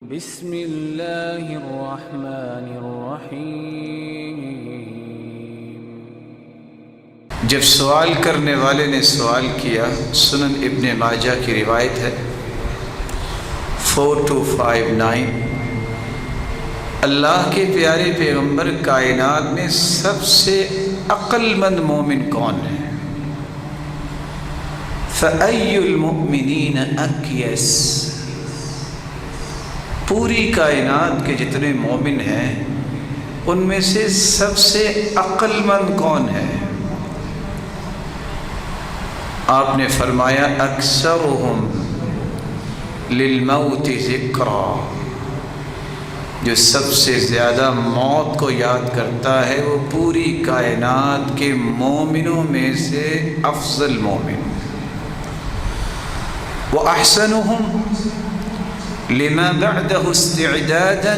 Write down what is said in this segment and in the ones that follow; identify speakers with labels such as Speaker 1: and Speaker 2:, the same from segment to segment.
Speaker 1: بسم اللہ الرحمن الرحیم۔
Speaker 2: جب سوال کرنے والے نے سوال کیا، سنن ابن ماجہ کی روایت ہے 4259، اللہ کے پیارے پیغمبر کائنات میں سب سے عقل مند مومن کون ہے؟ فَأَيُّ الْمُؤْمِنِينَ أَكْيَسَ، پوری کائنات کے جتنے مومن ہیں ان میں سے سب سے عقل مند کون ہے؟ آپ نے فرمایا اکثرہم للموت ذکرا، جو سب سے زیادہ موت کو یاد کرتا ہے وہ پوری کائنات کے مومنوں میں سے افضل مومن۔ وَأَحْسَنُهُمْ لما بعدہ استعدادا،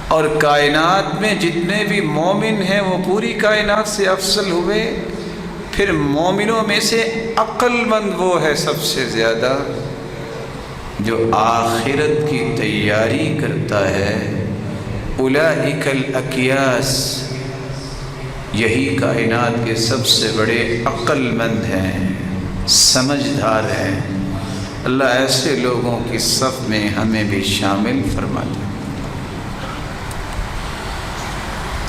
Speaker 2: اور کائنات میں جتنے بھی مومن ہیں وہ پوری کائنات سے افضل ہوئے، پھر مومنوں میں سے عقل مند وہ ہے سب سے زیادہ جو آخرت کی تیاری کرتا ہے۔ اولئک الاکیاس، یہی کائنات کے سب سے بڑے عقل مند ہیں، سمجھدار ہیں۔ اللہ ایسے لوگوں کی صف میں ہمیں بھی شامل فرما دے۔